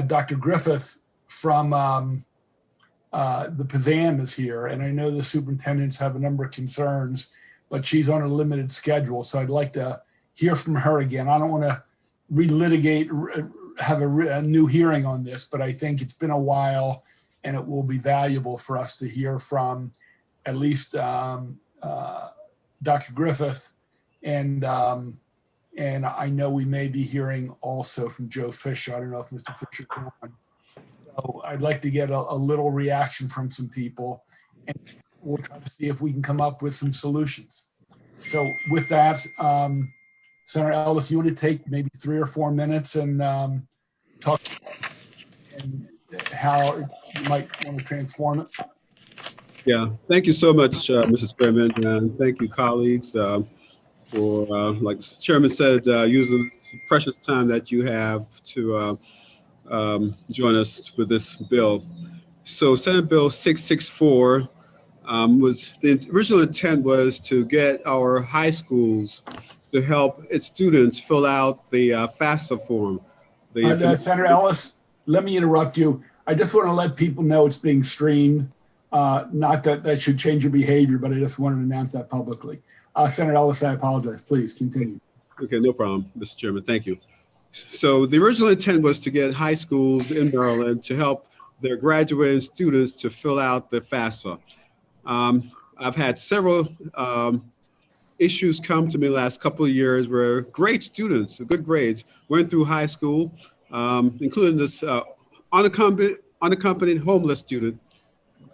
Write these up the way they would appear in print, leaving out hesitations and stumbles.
Dr. Griffith from the PZAM is here, and I know the superintendents have a number of concerns, but she's on a limited schedule, so I'd like to hear from her again. I don't want to relitigate, have a new hearing on this, but I think it's been a while, and it will be valuable for us to hear from at least Dr. Griffith, and I know we may be hearing also from Joe Fisher. I don't know if Mr. Fisher can on. So I'd like to get a little reaction from some people, and we'll try to see if we can come up with some solutions. So with that, Senator Ellis, you want to take maybe 3 or 4 minutes and talk and how you might want to transform it? Yeah, thank you so much, Mrs. Chairman, and thank you, colleagues, for, like the Chairman said, using the precious time that you have to join us with this bill. So Senate Bill 664 was, the original intent was to get our high schools to help its students fill out the FAFSA form. Senator Ellis, let me interrupt you. I just want to let people know it's being streamed. Not that that should change your behavior, but I just wanted to announce that publicly. Senator Ellis, I apologize. Please continue. Okay, no problem, Mr. Chairman. Thank you. So the original intent was to get high schools in Maryland to help their graduating students to fill out the FAFSA. I've had several issues come to me the last couple of years where great students, good grades, went through high school, including this unaccompanied homeless student,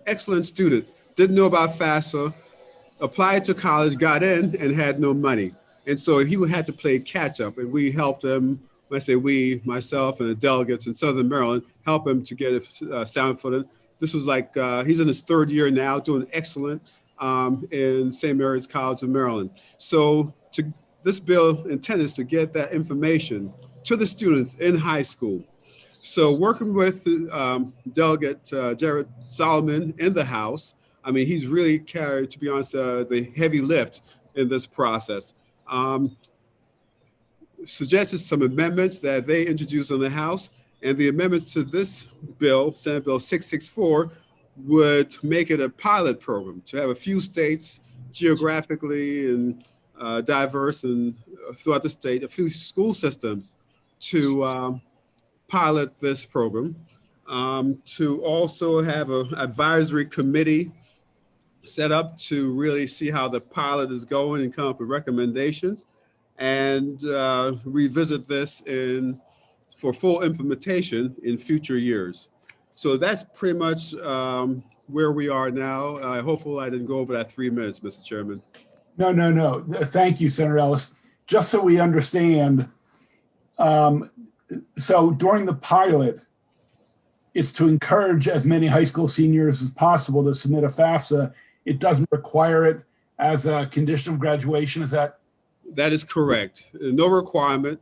excellent student, didn't know about FAFSA, applied to college, got in, and had no money. And so he had to play catch up, and we helped him. When I say we, myself and the delegates in Southern Maryland, help him to get a sound footing. This was like, he's in his 3rd year now, doing excellent in St. Mary's College of Maryland. So this bill intended is to get that information to the students in high school. So working with Delegate Jared Solomon in the House, I mean, he's really carried, to be honest, the heavy lift in this process. Suggested some amendments that they introduced in the House, and the amendments to this bill, Senate Bill 664, would make it a pilot program to have a few states geographically and diverse and throughout the state, a few school systems to pilot this program, to also have an advisory committee set up to really see how the pilot is going and come up with recommendations, and revisit this for full implementation in future years. So that's pretty much where we are now. Hopefully I didn't go over that 3 minutes, Mr. Chairman. No. Thank you, Senator Ellis. Just so we understand, so during the pilot, it's to encourage as many high school seniors as possible to submit a FAFSA. It doesn't require it as a condition of graduation, is that? That is correct. No requirement.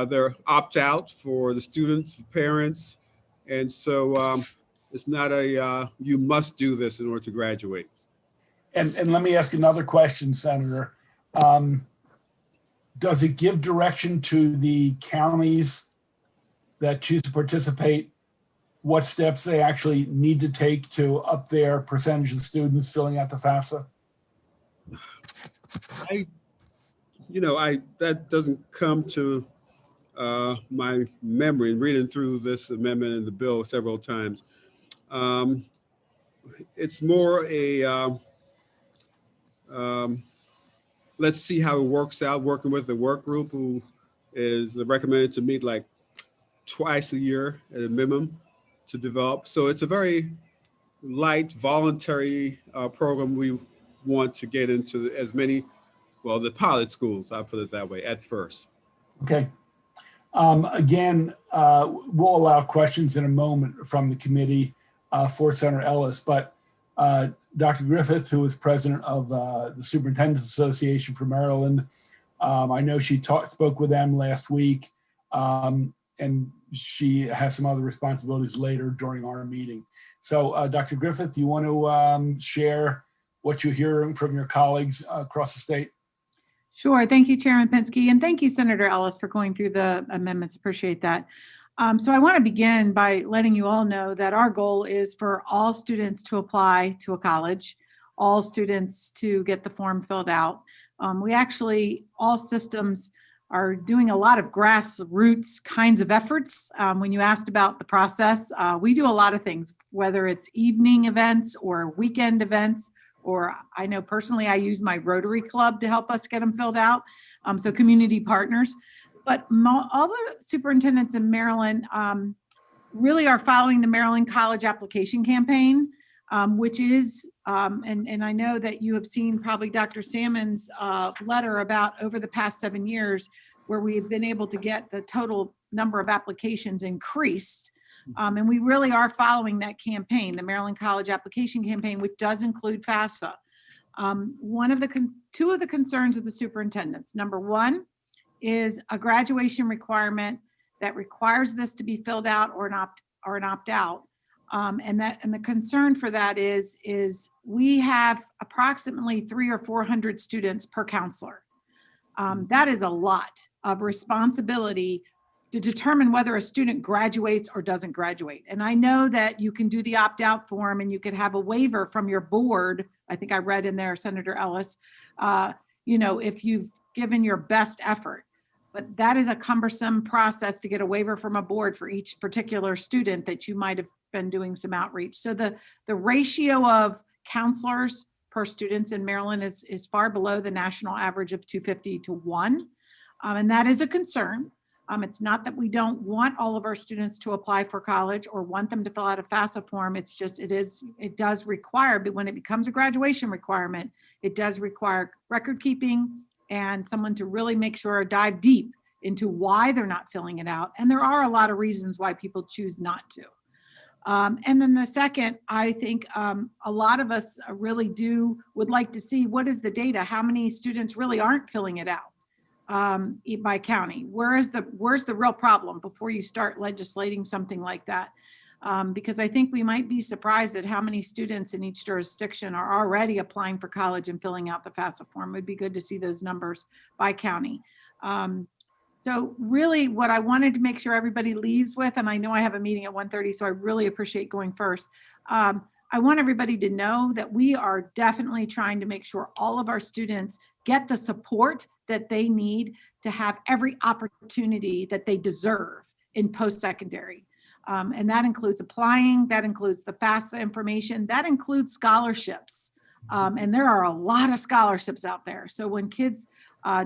They're opt-out for the students, parents, and so it's not a you must do this in order to graduate. And let me ask another question, Senator. Does it give direction to the counties that choose to participate what steps they actually need to take to up their percentage of students filling out the FAFSA? That doesn't come to my memory in reading through this amendment in the bill several times. It's more a let's see how it works out, working with the work group who is recommended to meet like twice a year at a minimum to develop. So it's a very light, voluntary program we want to get into as many, well, the pilot schools, I'll put it that way, at first. Okay. Again, we'll allow questions in a moment from the committee for Senator Ellis, but Dr. Griffith, who is president of the Superintendent's Association for Maryland, I know she spoke with them last week, and she has some other responsibilities later during our meeting. So Dr. Griffith, you want to share what you're hearing from your colleagues across the state? Sure. Thank you, Chairman Pinsky, and thank you, Senator Ellis, for going through the amendments. Appreciate that. So I want to begin by letting you all know that our goal is for all students to apply to a college, all students to get the form filled out. We actually, all systems are doing a lot of grassroots kinds of efforts. When you asked about the process, we do a lot of things, whether it's evening events or weekend events, or I know personally I use my Rotary Club to help us get them filled out. So community partners. But all the superintendents in Maryland really are following the Maryland College Application Campaign, which is, and I know that you have seen probably Dr. Salmon's letter about over the past 7 years, where we've been able to get the total number of applications increased. And we really are following that campaign, the Maryland College Application Campaign, which does include FAFSA. Two of the concerns of the superintendents, number one, is a graduation requirement that requires this to be filled out or an opt-out. And the concern for that is we have approximately 300 or 400 students per counselor. That is a lot of responsibility to determine whether a student graduates or doesn't graduate. And I know that you can do the opt-out form and you could have a waiver from your board. I think I read in there, Senator Ellis, if you've given your best effort. But that is a cumbersome process to get a waiver from a board for each particular student that you might have been doing some outreach. So the ratio of counselors per students in Maryland is far below the national average of 250 to 1. And that is a concern. It's not that we don't want all of our students to apply for college or want them to fill out a FAFSA form. It's just, it does require, but when it becomes a graduation requirement, it does require record keeping and someone to really make sure, dive deep into why they're not filling it out. And there are a lot of reasons why people choose not to. And then the second, I think a lot of us really would like to see what is the data, how many students really aren't filling it out by county. Where's the real problem before you start legislating something like that? Because I think we might be surprised at how many students in each jurisdiction are already applying for college and filling out the FAFSA form. It would be good to see those numbers by county. So really what I wanted to make sure everybody leaves with, and I know I have a meeting at 1:30, so I really appreciate going first. I want everybody to know that we are definitely trying to make sure all of our students get the support that they need to have every opportunity that they deserve in post-secondary. And that includes applying, that includes the FAFSA information, that includes scholarships. And there are a lot of scholarships out there. So when kids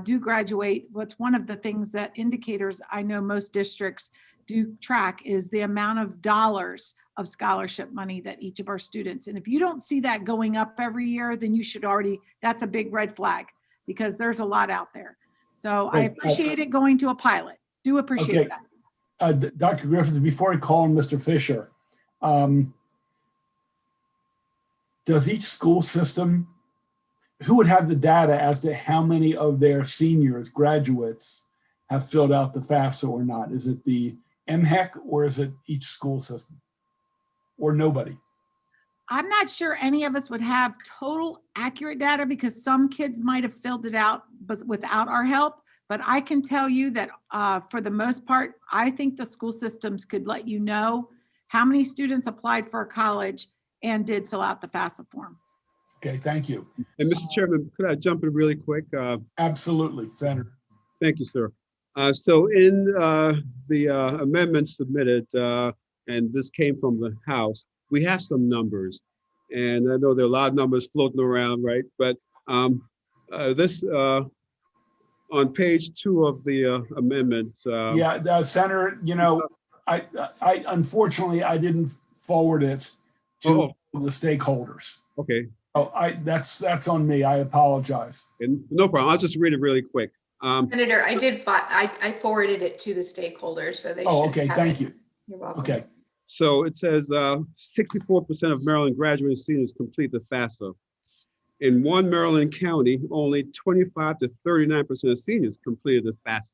do graduate, what's one of the things that indicators I know most districts do track is the amount of dollars of scholarship money that each of our students. And if you don't see that going up every year, then you should that's a big red flag because there's a lot out there. So I appreciate it going to a pilot. Do appreciate that. Dr. Griffith, before I call on Mr. Fisher, does each school system, who would have the data as to how many of their seniors, graduates, have filled out the FAFSA or not? Is it the MHEC or is it each school system or nobody? I'm not sure any of us would have total accurate data because some kids might have filled it out but without our help. But I can tell you that for the most part, I think the school systems could let you know how many students applied for a college and did fill out the FAFSA form. Okay, thank you. And Mr. Chairman, could I jump in really quick? Absolutely, Senator. Thank you, sir. So in the amendments submitted, and this came from the House, we have some numbers. And I know there are a lot of numbers floating around, right? But this, on page 2 of the amendment. Senator, I unfortunately, I didn't forward it to the stakeholders. Okay. Oh, that's on me. I apologize. And no problem. I'll just read it really quick. Senator, I forwarded it to the stakeholders, so they should okay. have Thank it. you. You're welcome. Okay. So it says 64% of Maryland graduating seniors complete the FAFSA. In one Maryland county, only 25 to 39% of seniors completed the FAFSA.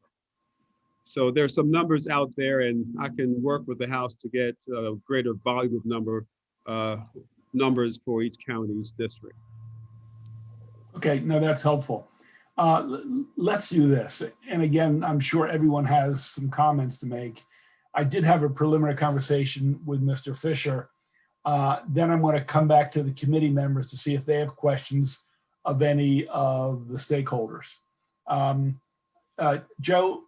So there's some numbers out there, and I can work with the House to get a greater volume of numbers for each county's district. Okay, no, that's helpful. Let's do this. And again, I'm sure everyone has some comments to make. I did have a preliminary conversation with Mr. Fisher. Then I'm going to come back to the committee members to see if they have questions of any of the stakeholders. Joe,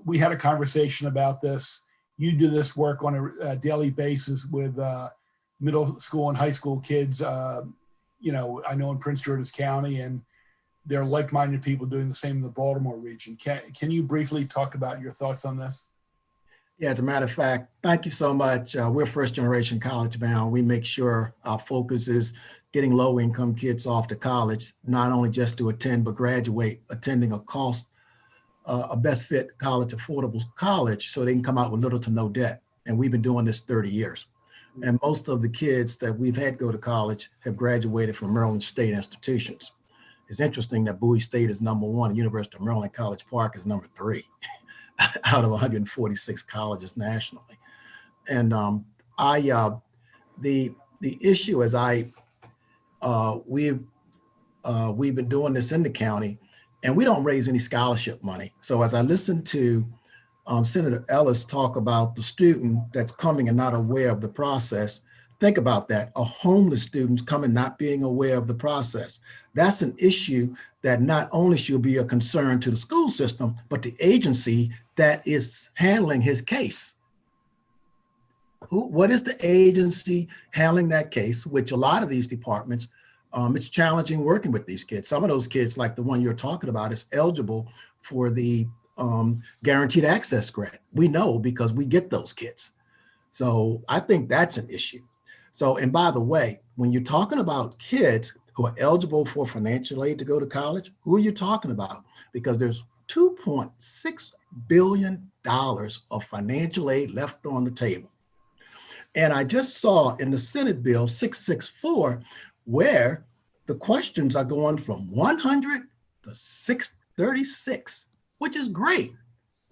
we had a conversation about this. You do this work on a daily basis with middle school and high school kids. You know, I know in Prince George's County, and there are like-minded people doing the same in the Baltimore region. Can you briefly talk about your thoughts on this? Yeah, as a matter of fact, thank you so much. We're first generation college bound. We make sure our focus is getting low income kids off to college, not only just to attend, but graduate, attending a best fit college, affordable college, so they can come out with little to no debt. And we've been doing this 30 years. And most of the kids that we've had go to college have graduated from Maryland State institutions. It's interesting that Bowie State is #1 and University of Maryland College Park is #3 out of 146 colleges nationally. And the issue is we've been doing this in the county, and we don't raise any scholarship money. So as I listen to Senator Ellis talk about the student that's coming and not aware of the process, think about that. A homeless student coming not being aware of the process. That's an issue that not only should be a concern to the school system, but the agency that is handling his case. What is the agency handling that case? Which a lot of these departments, it's challenging working with these kids. Some of those kids, like the one you're talking about, is eligible for the guaranteed access grant. We know because we get those kids. So I think that's an issue. So, and by the way, when you're talking about kids who are eligible for financial aid to go to college, who are you talking about? Because there's $2.6 billion of financial aid left on the table. And I just saw in the Senate Bill 664, where the questions are going from 100 to 636, which is great.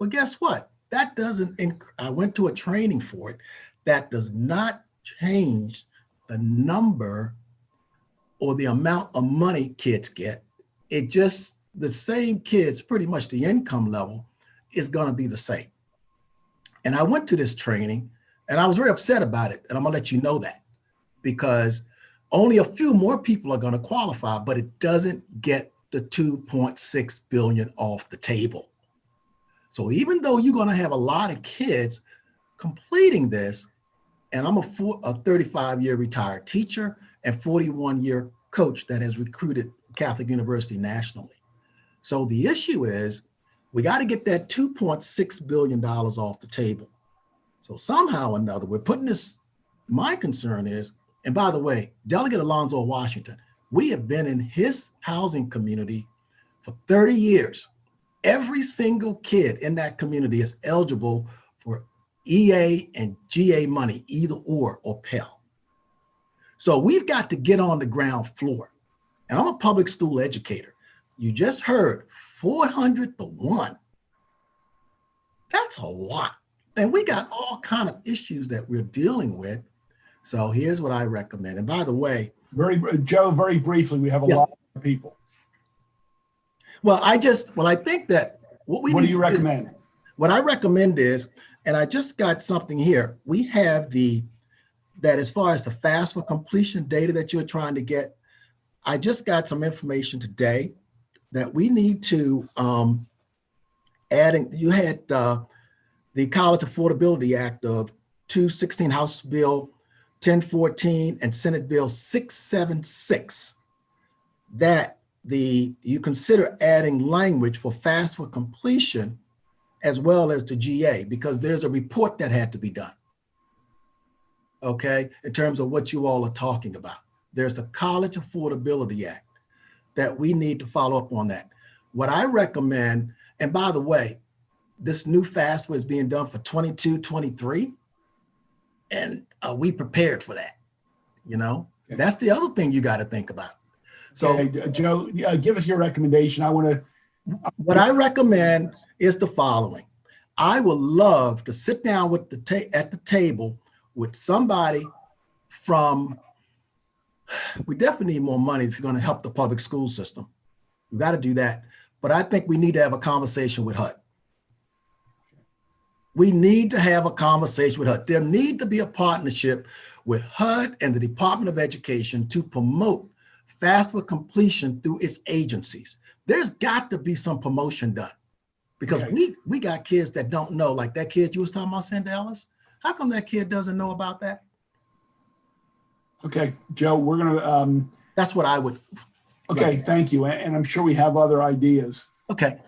But guess what? That doesn't, I went to a training for it, that does not change the number or the amount of money kids get. It just, the same kids, pretty much the income level is gonna be the same. And I went to this training and I was very upset about it. And I'm gonna let you know that, because only a few more people are gonna qualify, but it doesn't get the 2.6 billion off the table. So even though you're gonna have a lot of kids completing this, and I'm a 35-year retired teacher and 41-year coach that has recruited Catholic University nationally. So the issue is we got to get that $2.6 billion off the table. So somehow or another, we're putting this, my concern is, and by the way, Delegate Alonzo Washington, we have been in his housing community for 30 years. Every single kid in that community is eligible for EA and GA money, either or Pell. So we've got to get on the ground floor. And I'm a public school educator. You just heard 400 to 1. That's a lot. And we got all kind of issues that we're dealing with. So here's what I recommend. And by the way, Joe, very briefly, we have a lot of people. Well, I think that what do you recommend? What I recommend is, and I just got something here. We have that as far as the FAFSA completion data that you're trying to get, I just got some information today that we need to you had the College Affordability Act of 216, House Bill 1014 and Senate Bill 676, that you consider adding language for FAFSA completion as well as the GA, because there's a report that had to be done, okay, in terms of what you all are talking about. There's the College Affordability Act that we need to follow up on that. What I recommend, and by the way, this new FAFSA is being done for 22, 23, and are we prepared for that? You know, that's the other thing you got to think about. So Joe, give us your recommendation. What I recommend is the following. I would love to sit down with at the table with somebody from, we definitely need more money if you're going to help the public school system. We got to do that. But I think we need to have a conversation with HUD. We need to have a conversation with HUD. There need to be a partnership with HUD and the Department of Education to promote FAFSA completion through its agencies. There's got to be some promotion done because Okay. we got kids that don't know, like that kid you was talking about, Cindy Ellis. How come that kid doesn't know about that? Okay, Joe, we're gonna, That's what I would. okay, thank you. And I'm sure we have other ideas. Okay.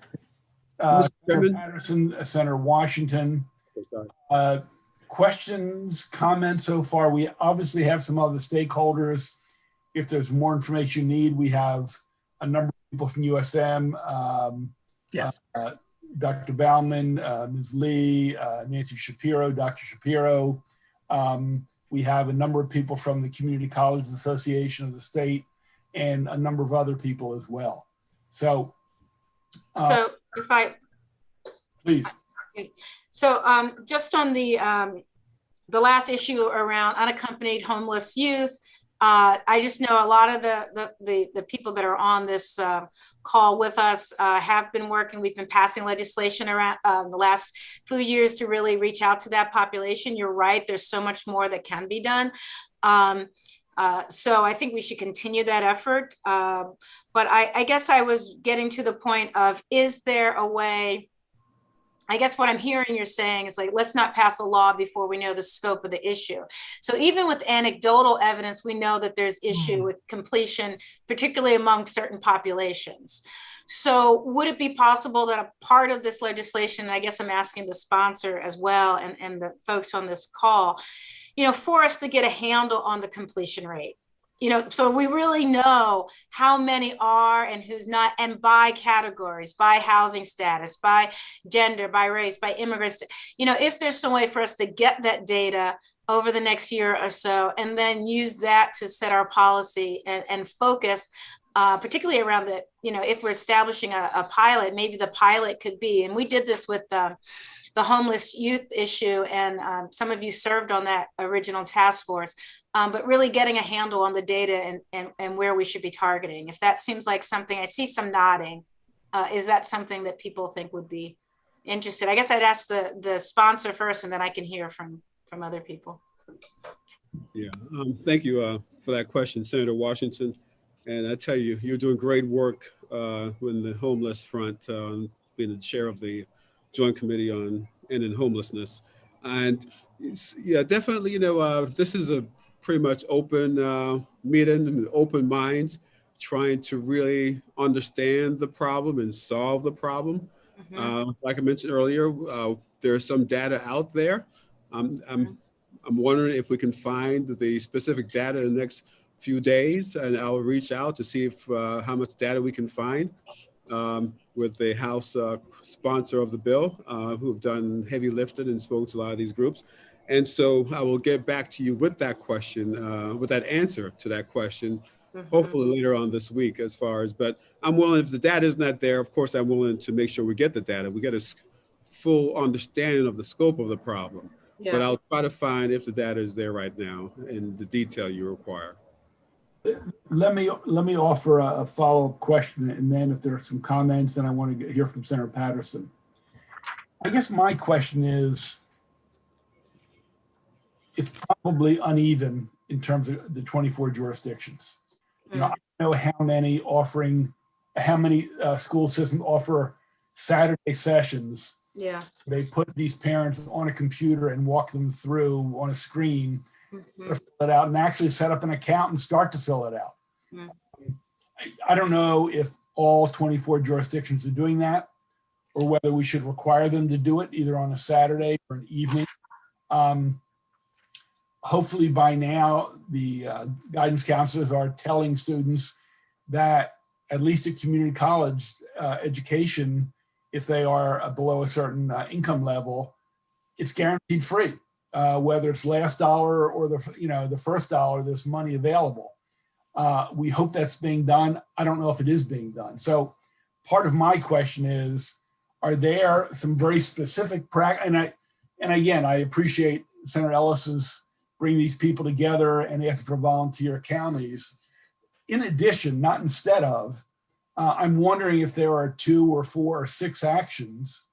Mr. Senator Chairman? Patterson, Senator Washington, Okay, sorry. questions, comments so far? We obviously have some other stakeholders. If there's more information you need, we have a number of people from USM, Yes. Dr. Bauman, Ms. Lee, Nancy Shapiro, Dr. Shapiro. We have a number of people from the Community Colleges Association of the state and a number of other people as well. So, So if I, please. so just on the last issue around unaccompanied homeless youth, I just know a lot of the people that are on this call with us have been working. We've been passing legislation around the last few years to really reach out to that population. You're right, there's so much more that can be done. So I think we should continue that effort. But I guess I was getting to the point of, is there a way, I guess what I'm hearing you're saying is like, let's not pass a law before we know the scope of the issue. So even with anecdotal evidence, we know that there's issue with completion, particularly among certain populations. So would it be possible that a part of this legislation, and I guess I'm asking the sponsor as well and the folks on this call, you know, for us to get a handle on the completion rate? You know, so we really know how many are and who's not, and by categories, by housing status, by gender, by race, by immigrants. You know, if there's some way for us to get that data over the next year or so, and then use that to set our policy and focus, particularly around the, you know, if we're establishing a pilot, maybe the pilot could be, and we did this with the homeless youth issue, and some of you served on that original task force. But really getting a handle on the data and where we should be targeting. If that seems like something, I see some nodding. Is that something that people think would be interested? I guess I'd ask the sponsor first, and then I can hear from other people. Yeah, thank you for that question, Senator Washington. And I tell you, you're doing great work in the homeless front, being the chair of the Joint Committee on Ending Homelessness. And yeah, definitely, you know, this is a pretty much open meeting, open minds, trying to really understand the problem and solve the problem. Like I mentioned earlier, there's some data out there. I'm wondering if we can find the specific data in the next few days, and I'll reach out to see if how much data we can find with the House sponsor of the bill, who have done heavy lifting and spoke to a lot of these groups. And so I will get back to you with that question, with that answer to that question, hopefully later on this week as far as, but I'm willing, if the data is not there, of course, I'm willing to make sure we get the data. We get a full understanding of the scope of the problem. Yeah. But I'll try to find if the data is there right now in the detail you require. Let me offer a follow-up question, and then if there are some comments, then I want to hear from Senator Patterson. I guess my question is, it's probably uneven in terms of the 24 jurisdictions. You know, I don't know how many school systems offer Saturday sessions. Yeah. They put these parents on a computer and walk them through on a screen, fill it out, and actually set up an account and start to fill it out. I don't know if all 24 jurisdictions are doing that, or whether we should require them to do it either on a Saturday or an evening. Hopefully by now, the guidance counselors are telling students that at least at community college education, if they are below a certain income level, it's guaranteed free. Whether it's last dollar or the first dollar, there's money available. We hope that's being done. I don't know if it is being done. So part of my question is, are there some very specific practice? And again, I appreciate Senator Ellis's bringing these people together and asking for volunteer counties. In addition, not instead of, I'm wondering if there are 2 or 4 or 6 actions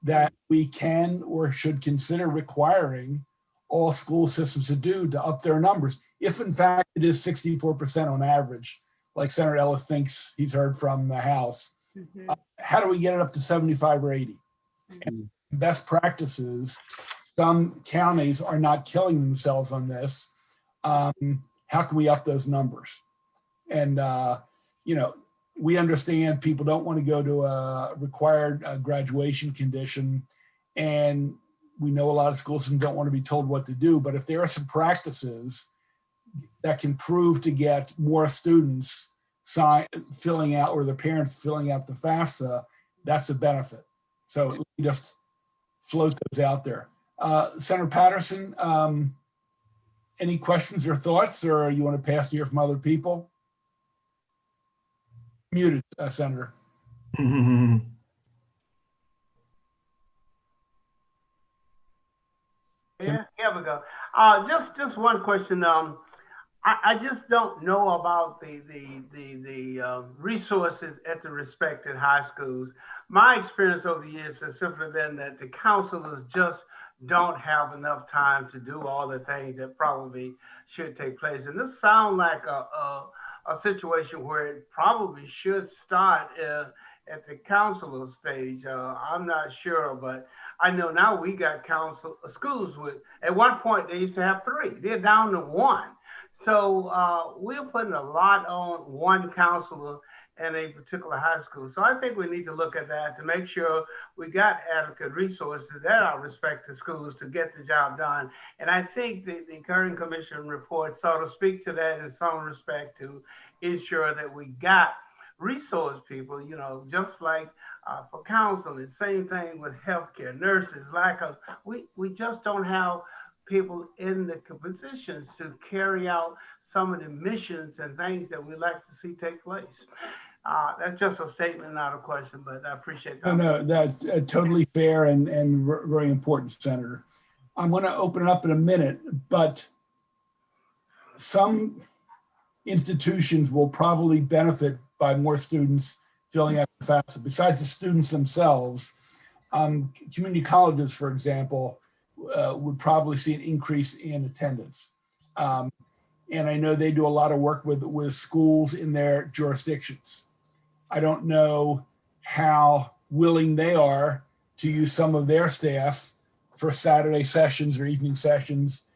that we can or should consider requiring all school systems to do to up their numbers. If in fact it is 64% on average, like Senator Ellis thinks he's heard from the House, how do we get it up to 75 or 80? And best practices, some counties are not killing themselves on this. How can we up those numbers? And, we understand people don't want to go to a required graduation condition, and we know a lot of schools don't want to be told what to do, but if there are some practices that can prove to get more students filling out, or their parents filling out the FAFSA, that's a benefit. So let me just float those out there. Senator Patterson, any questions or thoughts, or you want to pass to hear from other people? Muted, Senator. Yeah, here we go. Just one question. I just don't know about the resources at the respected high schools. My experience over the years has simply been that the counselors just don't have enough time to do all the things that probably should take place. And this sounds like a situation where it probably should start at the counselor stage. I'm not sure, but I know now we got schools with, at one point they used to have 3. They're down to 1. So we're putting a lot on one counselor in a particular high school. So I think we need to look at that to make sure we got adequate resources at our respective schools to get the job done. And I think the current commission report sort of speak to that in some respect to ensure that we got resource people, just like for counseling, same thing with healthcare, nurses, we just don't have people in the positions to carry out some of the missions and things that we like to see take place. That's just a statement, not a question, but I appreciate that. No, that's totally fair and very important, Senator. I'm going to open it up in a minute, but some institutions will probably benefit by more students filling out the FAFSA. Besides the students themselves, community colleges, for example, would probably see an increase in attendance. And I know they do a lot of work with schools in their jurisdictions. I don't know how willing they are to use some of their staff for Saturday sessions or evening sessions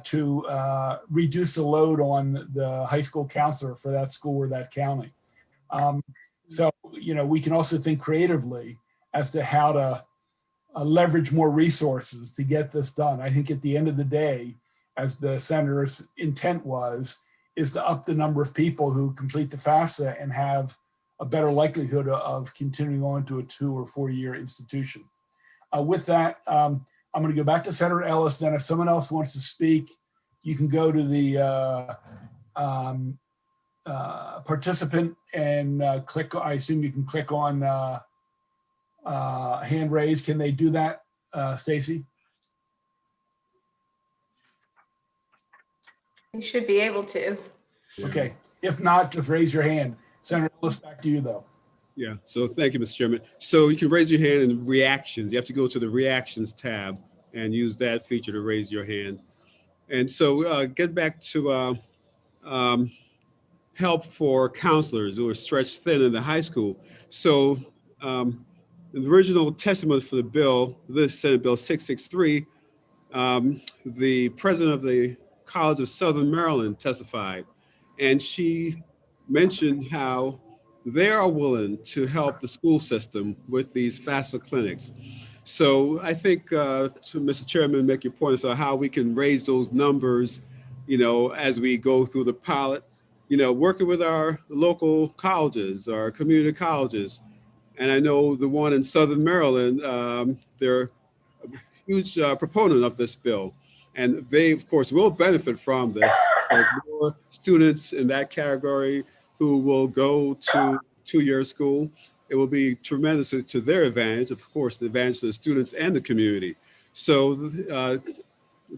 to reduce the load on the high school counselor for that school or that county. So, we can also think creatively as to how to leverage more resources to get this done. I think at the end of the day, as the senator's intent was, is to up the number of people who complete the FAFSA and have a better likelihood of continuing on to a 2 or 4 year institution. With that, I'm going to go back to Senator Ellis. Then if someone else wants to speak, you can go to the participant and click. I assume you can click on hand raise. Can they do that, Stacy? You should be able to. Okay. If not, just raise your hand. Senator Ellis, back to you though. Yeah, so thank you, Mr. Chairman. So you can raise your hand in reactions. You have to go to the reactions tab and use that feature to raise your hand. And so get back to help for counselors who are stretched thin in the high school. So the original testimony for the bill, this Senate Bill 663, the president of the College of Southern Maryland testified, and she mentioned how they are willing to help the school system with these FAFSA clinics. So I think, to Mr. Chairman, make your point on how we can raise those numbers, as we go through the pilot, working with our local colleges, our community colleges. And I know the one in Southern Maryland, they're a huge proponent of this bill. And they, of course, will benefit from this. There's more students in that category who will go to two-year school. It will be tremendous to their advantage, of course, the advantage to the students and the community. So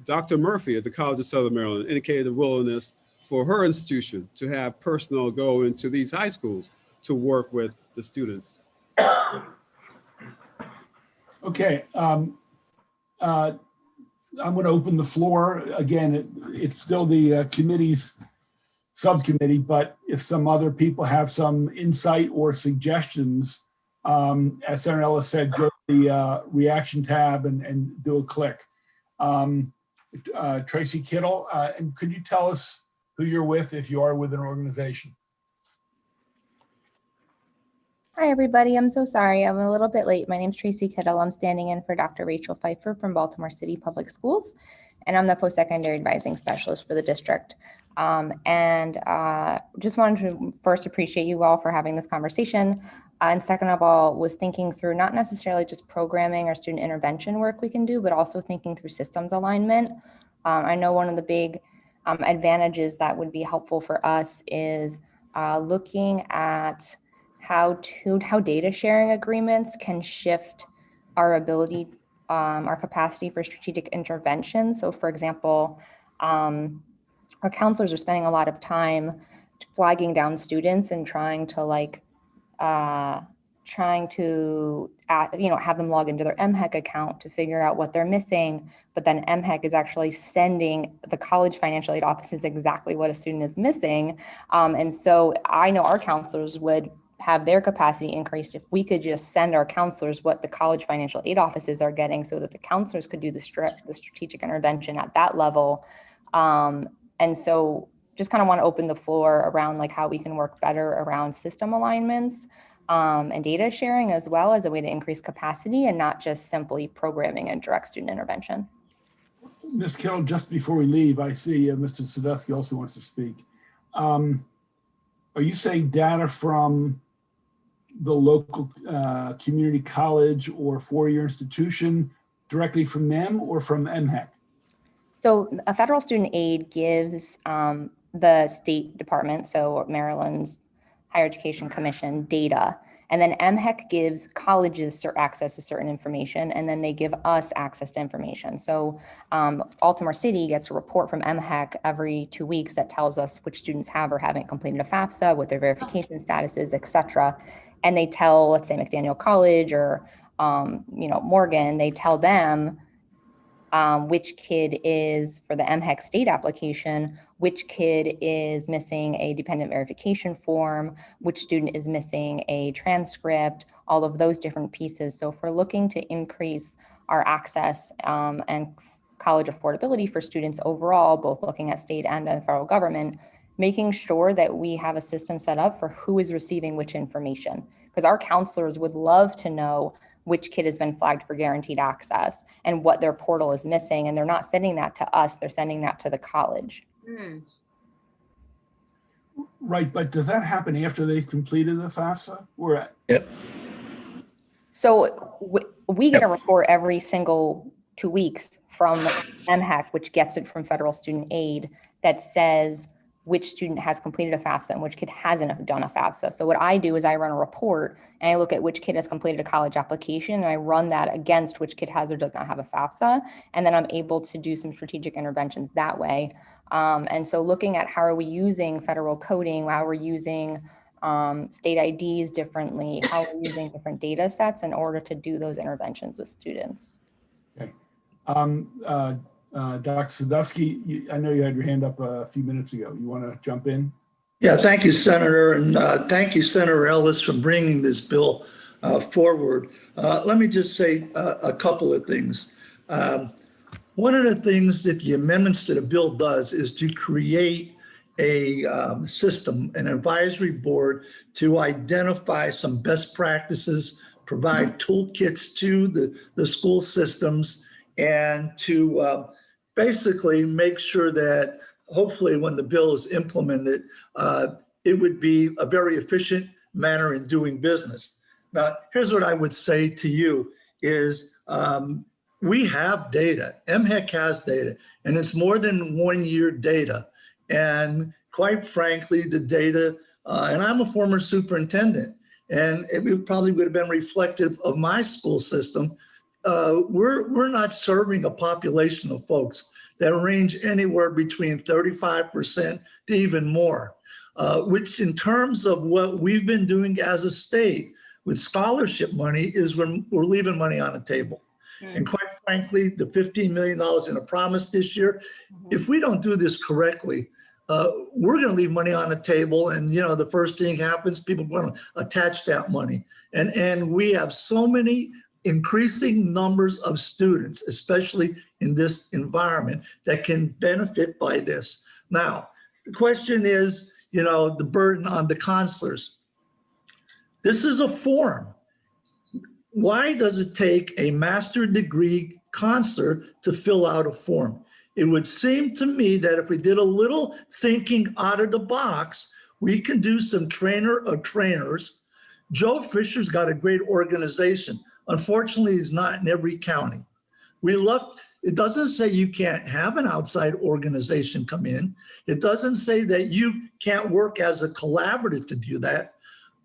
Dr. Murphy at the College of Southern Maryland indicated a willingness for her institution to have personnel go into these high schools to work with the students. Okay. I'm going to open the floor. Again, it's still the committee's subcommittee, but if some other people have some insight or suggestions, as Senator Ellis said, go to the reaction tab and do a click. Tracy Kittle, and could you tell us who you're with if you are with an organization? Hi, everybody. I'm so sorry. I'm a little bit late. My name's Tracy Kittle. I'm standing in for Dr. Rachel Pfeiffer from Baltimore City Public Schools, and I'm the post-secondary advising specialist for the district. Just wanted to first appreciate you all for having this conversation. And second of all, was thinking through not necessarily just programming or student intervention work we can do, but also thinking through systems alignment. I know one of the big advantages that would be helpful for us is looking at how data sharing agreements can shift our ability, our capacity for strategic intervention. So for example, our counselors are spending a lot of time flagging down students and trying to have them log into their MHEC account to figure out what they're missing. But then MHEC is actually sending the college financial aid offices exactly what a student is missing. And so I know our counselors would have their capacity increased if we could just send our counselors what the college financial aid offices are getting so that the counselors could do the strategic intervention at that level. And so just kind of want to open the floor around like how we can work better around system alignments and data sharing, as well as a way to increase capacity and not just simply programming and direct student intervention. Ms. Kittle, just before we leave, I see Mr. Sadusky also wants to speak. Are you saying data from the local community college or four-year institution directly from them or from MHEC? So a federal student aid gives the State Department, so Maryland's Higher Education Commission, data. And then MHEC gives colleges access to certain information, and then they give us access to information. So Baltimore City gets a report from MHEC every 2 weeks that tells us which students have or haven't completed a FAFSA, what their verification status is, et cetera. And they tell, let's say, McDaniel College or Morgan, they tell them which kid is, for the MHEC state application, which kid is missing a dependent verification form, which student is missing a transcript, all of those different pieces. So if we're looking to increase our access and college affordability for students overall, both looking at state and federal government, making sure that we have a system set up for who is receiving which information. Because our counselors would love to know which kid has been flagged for guaranteed access and what their portal is missing. And they're not sending that to us, they're sending that to the college. Right, but does that happen after they've completed the FAFSA? Yep. So we get a report every single 2 weeks from MHEC, which gets it from federal student aid, that says which student has completed a FAFSA and which kid hasn't done a FAFSA. So what I do is I run a report and I look at which kid has completed a college application and I run that against which kid has or does not have a FAFSA. And then I'm able to do some strategic interventions that way. And so looking at how are we using federal coding, how we're using state IDs differently, how we're using different data sets in order to do those interventions with students. Okay. Dr. Sadusky, I know you had your hand up a few minutes ago. You want to jump in? Yeah, thank you, Senator. And thank you, Senator Ellis, for bringing this bill forward. Let me just say a couple of things. One of the things that the amendments to the bill does is to create a system, an advisory board to identify some best practices, provide toolkits to the school systems, and to basically make sure that hopefully when the bill is implemented, it would be a very efficient manner in doing business. Now, here's what I would say to you is we have data. MHEC has data, and it's more than 1 year data. And quite frankly, the data, and I'm a former superintendent, and it probably would have been reflective of my school system. We're not serving a population of folks that range anywhere between 35% to even more, which in terms of what we've been doing as a state, with scholarship money is when we're leaving money on the table. And quite frankly, the $15 million in a promise this year, if we don't do this correctly, we're going to leave money on the table. And, you know, the first thing happens, people are going to attach that money. And we have so many increasing numbers of students, especially in this environment, that can benefit by this. Now, the question is, you know, the burden on the counselors. This is a form. Why does it take a master's degree counselor to fill out a form? It would seem to me that if we did a little thinking out of the box, we can do some trainer of trainers. Joe Fisher's got a great organization. Unfortunately, he's not in every county. It doesn't say you can't have an outside organization come in. It doesn't say that you can't work as a collaborative to do that.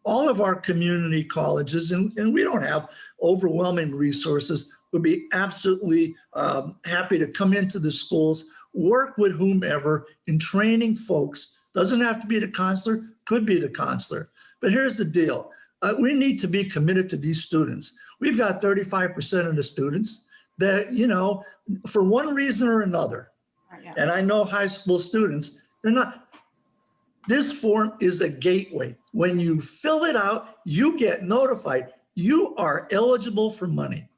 All of our community colleges, and we don't have overwhelming resources, would be absolutely happy to come into the schools, work with whomever in training folks. Doesn't have to be the counselor, could be the counselor. But here's the deal. We need to be committed to these students. We've got 35% of the students that, you know, for one reason or another, and I know high school students, they're not. This form is a gateway. When you fill it out, you get notified. You are eligible for money.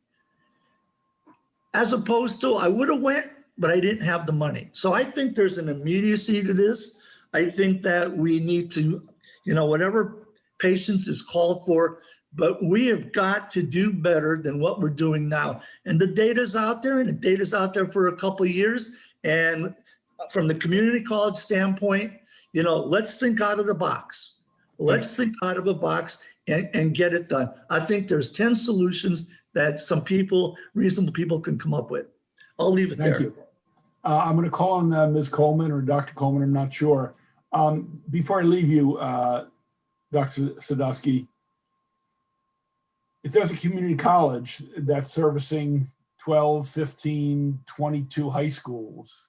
As opposed to, I would have went, but I didn't have the money. So I think there's an immediacy to this. I think that we need to, you know, whatever patience is called for, but we have got to do better than what we're doing now. And the data's out there, and the data's out there for a couple of years. And from the community college standpoint, you know, let's think out of the box. Let's think out of a box and get it done. I think there's 10 solutions that some people, reasonable people, can come up with. I'll leave it there. Thank you. I'm going to call on Ms. Coleman or Dr. Coleman, I'm not sure. Before I leave you, Dr. Sadowski, if there's a community college that's servicing 12, 15, 22 high schools,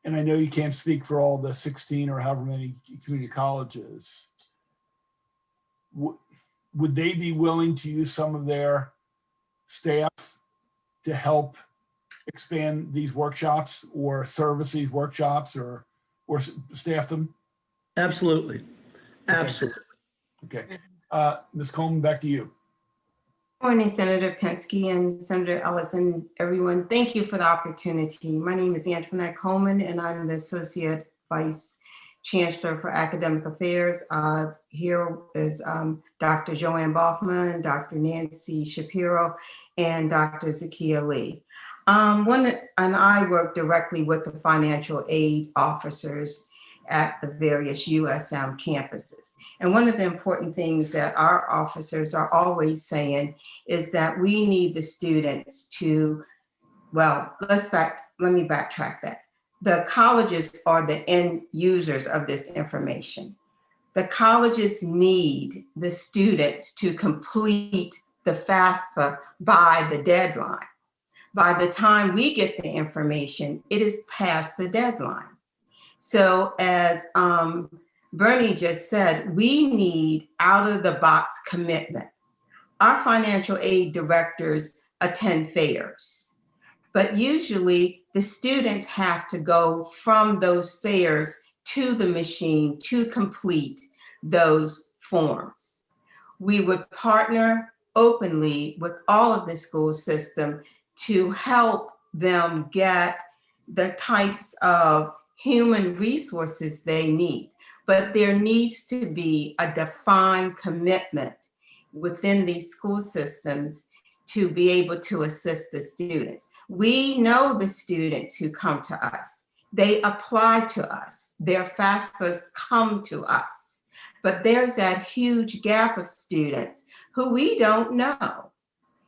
and I know you can't speak for all the 16 or however many community colleges, would they be willing to use some of their staff to help expand these workshops or service these workshops or staff them? Absolutely. Absolutely. Okay. Ms. Coleman, back to you. Morning, Senator Penske and Senator Ellis and everyone. Thank you for the opportunity. My name is Antoinette Coleman, and I'm the Associate Vice Chancellor for Academic Affairs. Here is Dr. Joanne Boffman, Dr. Nancy Shapiro, and Dr. Zakia Lee. And I work directly with the financial aid officers at the various USM campuses. And one of the important things that our officers are always saying is that we need the students to, well, let me backtrack that. The colleges are the end users of this information. The colleges need the students to complete the FAFSA by the deadline. By the time we get the information, it is past the deadline. So as Bernie just said, we need out-of-the-box commitment. Our financial aid directors attend fairs, but usually the students have to go from those fairs to the machine to complete those forms. We would partner openly with all of the school system to help them get the types of human resources they need. But there needs to be a defined commitment within these school systems to be able to assist the students. We know the students who come to us. They apply to us. Their FAFSAs come to us. But there's that huge gap of students who we don't know,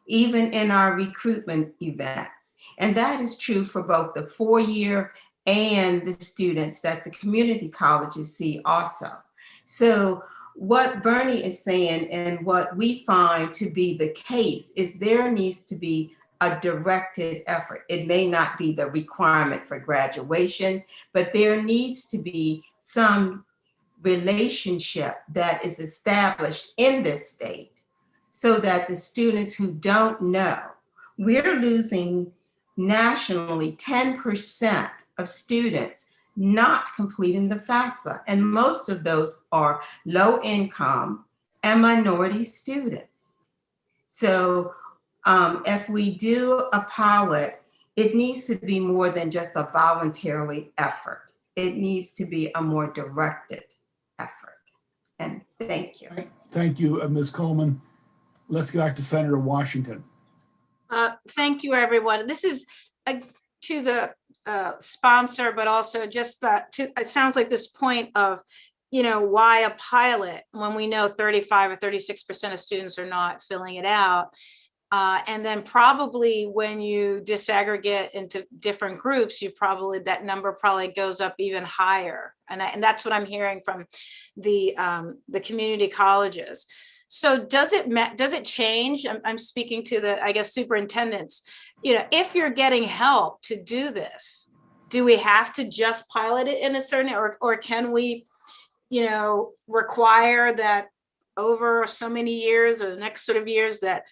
even in our recruitment events. And that is true for both the 4-year and the students that the community colleges see also. So what Bernie is saying and what we find to be the case is there needs to be a directed effort. It may not be the requirement for graduation, but there needs to be some relationship that is established in this state so that the students who don't know, we're losing nationally 10% of students not completing the FAFSA. And most of those are low income and minority students. So if we do a pilot, it needs to be more than just a voluntarily effort. It needs to be a more directed effort. And thank you. Thank you, Ms. Coleman. Let's go back to Senator Washington. Thank you, everyone. This is to the sponsor, but also just it sounds like this point of, why a pilot when we know 35 or 36% of students are not filling it out. And then probably when you disaggregate into different groups, that number probably goes up even higher. And that's what I'm hearing from the community colleges. So does it change? I'm speaking to the, I guess, superintendents. If you're getting help to do this, do we have to just pilot it in a certain, or can we, require that over so many years or the next sort of years that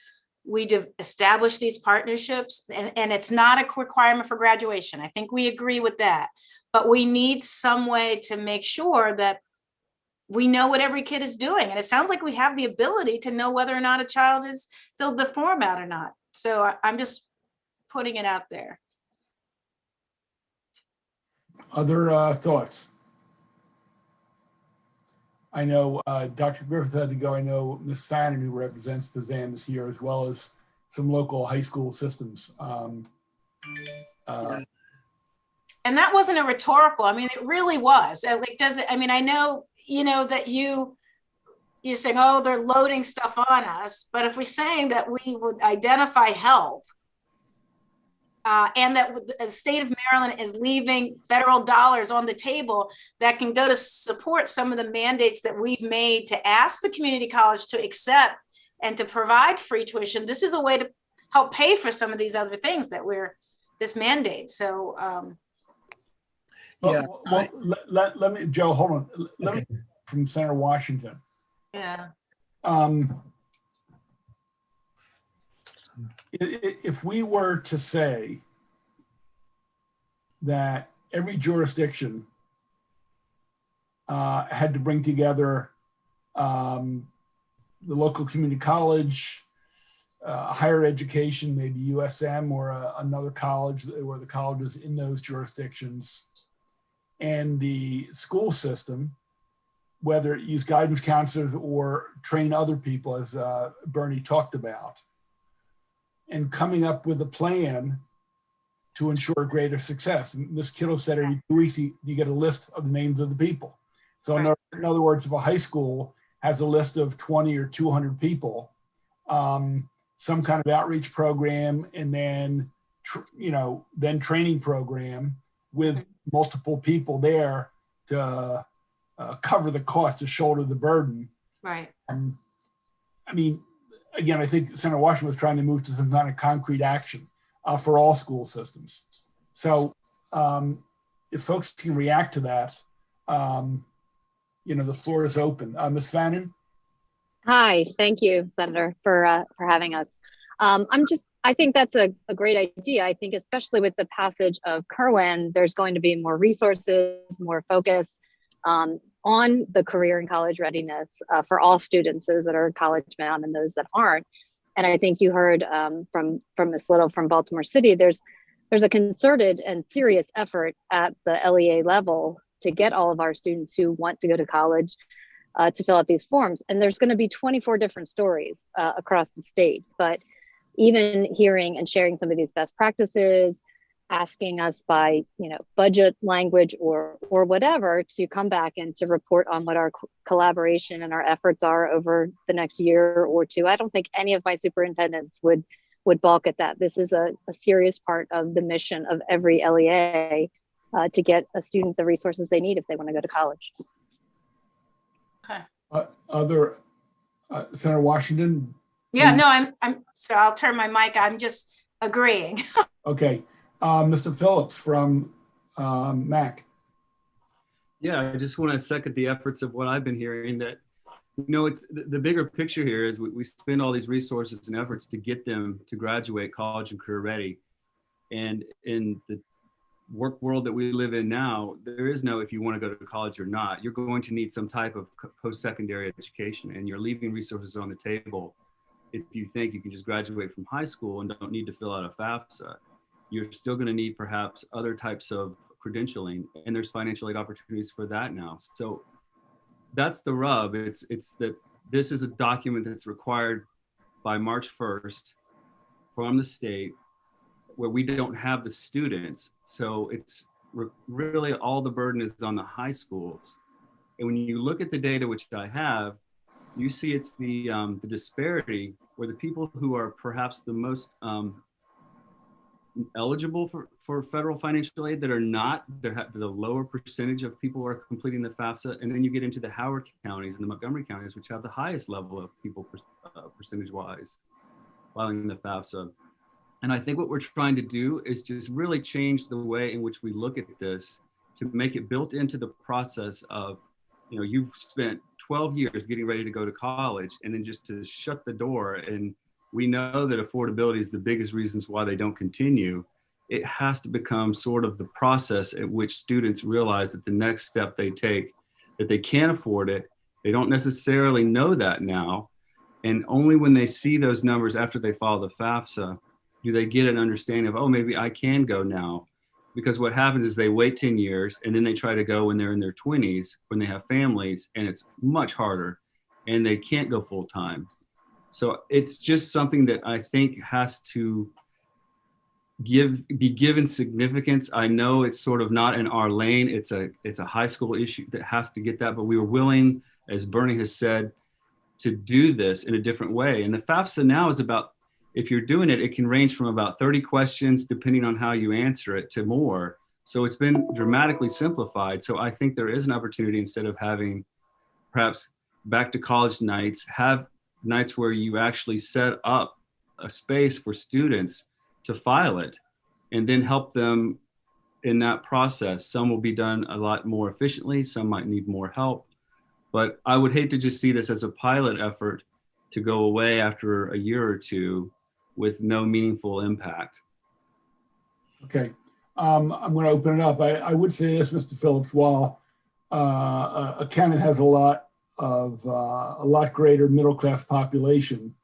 we establish these partnerships? And it's not a requirement for graduation. I think we agree with that, but we need some way to make sure that we know what every kid is doing. And it sounds like we have the ability to know whether or not a child has filled the form out or not. So I'm just putting it out there. Other thoughts? I know Dr. Griffith had to go. I know Ms. Fannin, who represents PZAM, is here, as well as some local high school systems. And that wasn't a rhetorical. I mean, it really was. Like, does it? I mean, I know, that you're saying, oh, they're loading stuff on us. But if we're saying that we would identify help, and that the state of Maryland is leaving federal dollars on the table that can go to support some of the mandates that we've made to ask the community college to accept and to provide free tuition, this is a way to help pay for some of these other things that this mandate. So, yeah. Well, let me, Joe, hold on. Let me from Senator Washington. Yeah. If we were to say that every jurisdiction had to bring together the local community college, higher education, maybe USM or another college or the colleges in those jurisdictions, and the school system, whether it use guidance counselors or train other people, as Bernie talked about, and coming up with a plan to ensure greater success. And Ms. Kittle said every 2 weeks you get a list of the names of the people. So in other words, if a high school has a list of 20 or 200 people, some kind of outreach program, and then then training program with multiple people there to cover the cost, to shoulder the burden. Right. I mean, again, I think Senator Washington was trying to move to some kind of concrete action for all school systems. So if folks can react to that, the floor is open. Ms. Fannin? Hi, thank you, Senator, for having us. I think that's a great idea. I think especially with the passage of Kerwin, there's going to be more resources, more focus on the career and college readiness for all students, those that are college bound and those that aren't. And I think you heard from Ms. Little from Baltimore City, there's a concerted and serious effort at the LEA level to get all of our students who want to go to college to fill out these forms. And there's going to be 24 different stories across the state. But even hearing and sharing some of these best practices, asking us by budget language or whatever to come back and to report on what our collaboration and our efforts are over the next year or two. I don't think any of my superintendents would balk at that. This is a serious part of the mission of every LEA to get a student the resources they need if they want to go to college. Okay. Senator Washington? Yeah, no, I'm so I'll turn my mic. I'm just agreeing. Okay. Mr. Phillips from MAC. Yeah, I just want to second the efforts of what I've been hearing, that, you know, it's the bigger picture here is we spend all these resources and efforts to get them to graduate college and career ready. And in the work world that we live in now, there is no if you want to go to college or not. You're going to need some type of post-secondary education, and you're leaving resources on the table if you think you can just graduate from high school and don't need to fill out a FAFSA. You're still going to need perhaps other types of credentialing, and there's financial aid opportunities for that now. So that's the rub. It's that this is a document that's required by March 1st from the state, where we don't have the students. So it's really all the burden is on the high schools. And when you look at the data, which I have, you see it's the disparity where the people who are perhaps the most eligible for federal financial aid that are not, the lower percentage of people who are completing the FAFSA. And then you get into the Howard counties and the Montgomery counties, which have the highest level of people percentage-wise filing the FAFSA. And I think what we're trying to do is just really change the way in which we look at this to make it built into the process of, you know, you've spent 12 years getting ready to go to college, and then just to shut the door. And we know that affordability is the biggest reasons why they don't continue. It has to become sort of the process at which students realize that the next step they take, that they can't afford it. They don't necessarily know that now. And only when they see those numbers after they file the FAFSA, do they get an understanding of, oh, maybe I can go now. Because what happens is they wait 10 years and then they try to go when they're in their 20s, when they have families, and it's much harder and they can't go full time. So it's just something that I think has to be given significance. I know it's sort of not in our lane. It's a high school issue that has to get that, but we were willing, as Bernie has said, to do this in a different way. And the FAFSA now is about, if you're doing it, it can range from about 30 questions, depending on how you answer it, to more. So it's been dramatically simplified. So I think there is an opportunity, instead of having perhaps back to college nights, have nights where you actually set up a space for students to file it and then help them in that process. Some will be done a lot more efficiently. Some might need more help. But I would hate to just see this as a pilot effort to go away after a year or two with no meaningful impact. Okay, I'm going to open it up. I would say this, Mr. Phillips, while a county has a lot greater middle-class population,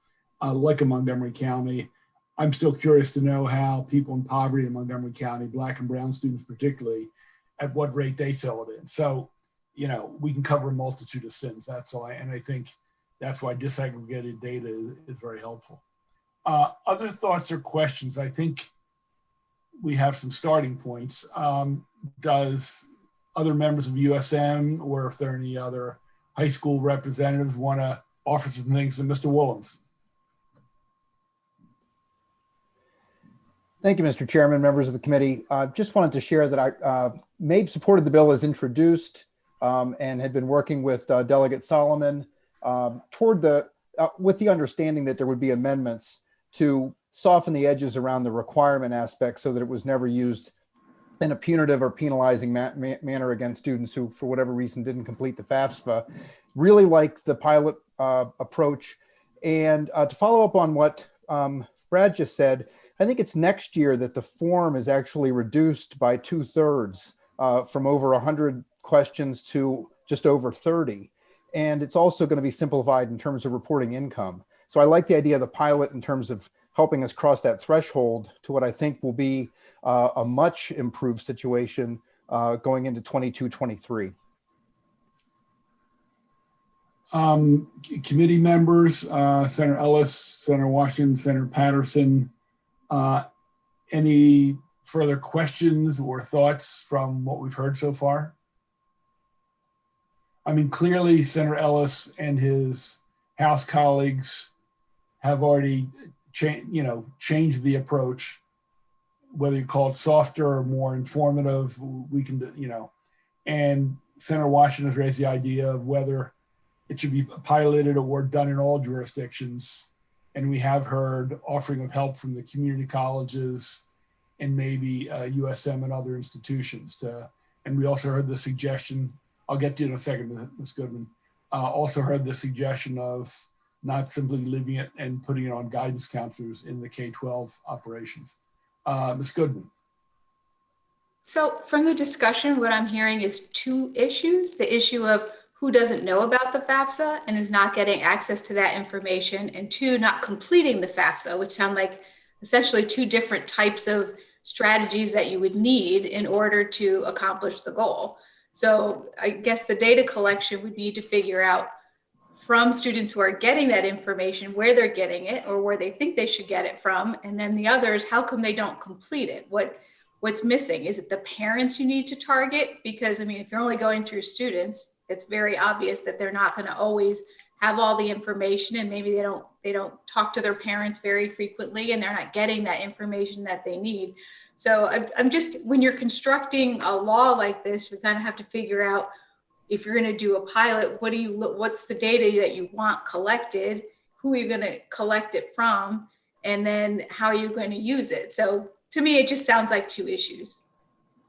like a Montgomery County, I'm still curious to know how people in poverty in Montgomery County, Black and brown students particularly, at what rate they fill it in. So, you know, we can cover a multitude of sins. That's all. And I think that's why disaggregated data is very helpful. Other thoughts or questions? I think we have some starting points. Does other members of USM, or if there are any other high school representatives, want to offer some things to Mr. Willems? Thank you, Mr. Chairman, members of the committee. Just wanted to share that I MABE supported the bill as introduced and had been working with Delegate Solomon with the understanding that there would be amendments to soften the edges around the requirement aspect so that it was never used in a punitive or penalizing manner against students who, for whatever reason, didn't complete the FAFSA. Really like the pilot approach. And to follow up on what Brad just said, I think it's next year that the form is actually reduced by 2/3 from over 100 questions to just over 30. And it's also going to be simplified in terms of reporting income. So I like the idea of the pilot in terms of helping us cross that threshold to what I think will be a much improved situation going into 22-23. Committee members, Senator Ellis, Senator Washington, Senator Patterson, any further questions or thoughts from what we've heard so far? I mean, clearly Senator Ellis and his House colleagues have already changed the approach, whether you call it softer or more informative, we can, and Senator Washington has raised the idea of whether it should be piloted or done in all jurisdictions. And we have heard offering of help from the community colleges and maybe USM and other institutions. And we also heard the suggestion I'll get to you in a second, Ms. Goodman. Also heard the suggestion of not simply leaving it and putting it on guidance counselors in the K-12 operations. Ms. Goodman. So from the discussion, what I'm hearing is two issues. The issue of who doesn't know about the FAFSA and is not getting access to that information, and two, not completing the FAFSA, which sound like essentially two different types of strategies that you would need in order to accomplish the goal. So I guess the data collection would need to figure out from students who are getting that information, where they're getting it or where they think they should get it from. And then the others, how come they don't complete it? What's missing? Is it the parents you need to target? Because I mean, if you're only going through students, it's very obvious that they're not going to always have all the information, and maybe they don't talk to their parents very frequently, and they're not getting that information that they need. So I'm just, when you're constructing a law like this, you're going to have to figure out, if you're going to do a pilot, what's the data that you want collected, who are you going to collect it from, and then how are you going to use it? So to me, it just sounds like two issues: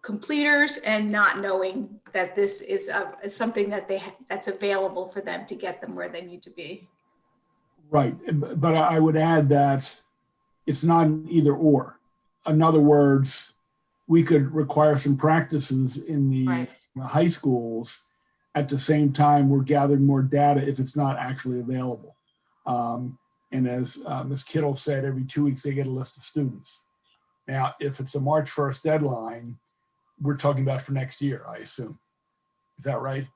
completers and not knowing that this is something that that's available for them to get them where they need to be. Right, but I would add that it's not an either or. In other words, we could require some practices in the high schools. At the same time, we're gathering more data if it's not actually available. And as Ms. Kittle said, every 2 weeks they get a list of students. Now, if it's a March 1st deadline, we're talking about for next year, I assume. Is that right?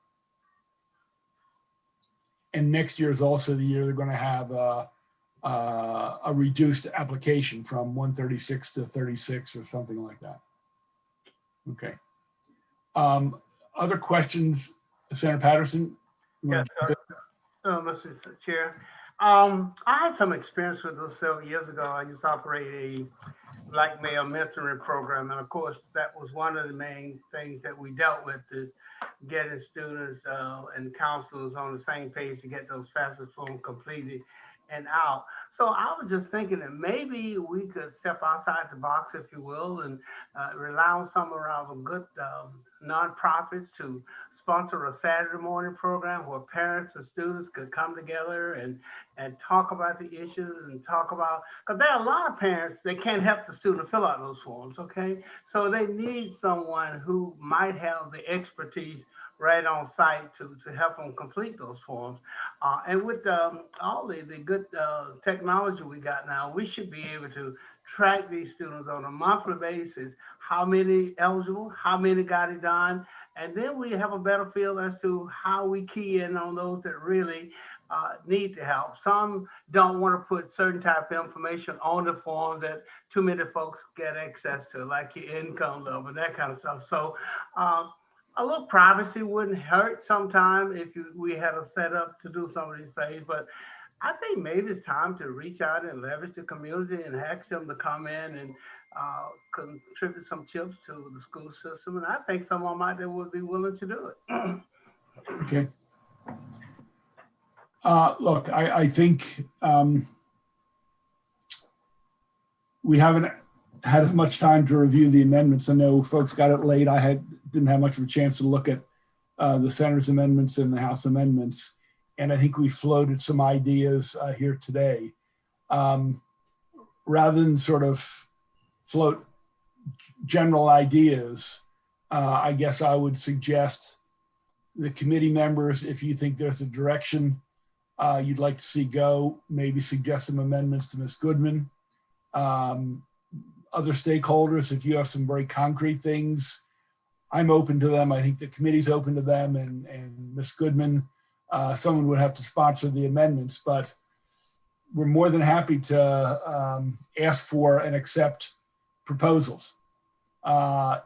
And next year is also the year they're going to have a reduced application from 136 to 36 or something like that. Okay. Other questions, Senator Patterson? Yes, sir. Mr. Chair. I had some experience with this several years ago. I used to operate a black male mentoring program. And of course, that was one of the main things that we dealt with, is getting students and counselors on the same page to get those FAFSA forms completed and out. So I was just thinking that maybe we could step outside the box, if you will, and rely on some of our good nonprofits to sponsor a Saturday morning program where parents and students could come together and talk about the issues and talk about, because there are a lot of parents, they can't help the student fill out those forms, okay? So they need someone who might have the expertise right on site to help them complete those forms. And with all the good technology we got now, we should be able to track these students on a monthly basis, how many eligible, how many got it done, and then we have a better feel as to how we key in on those that really need to help. Some don't want to put certain type of information on the form that too many folks get access to, like your income level and that kind of stuff. So a little privacy wouldn't hurt sometime if we had a setup to do some of these things, but I think maybe it's time to reach out and leverage the community and ask them to come in and contribute some chips to the school system. And I think someone out there would be willing to do it. Okay. Look, I think we haven't had as much time to review the amendments. I know folks got it late. I didn't have much of a chance to look at the Senator's amendments and the House amendments. And I think we floated some ideas here today. Rather than sort of float general ideas, I guess I would suggest the committee members, if you think there's a direction you'd like to see go, maybe suggest some amendments to Ms. Goodman. Other stakeholders, if you have some very concrete things, I'm open to them. I think the committee's open to them, and Ms. Goodman, someone would have to sponsor the amendments, but we're more than happy to ask for and accept proposals. I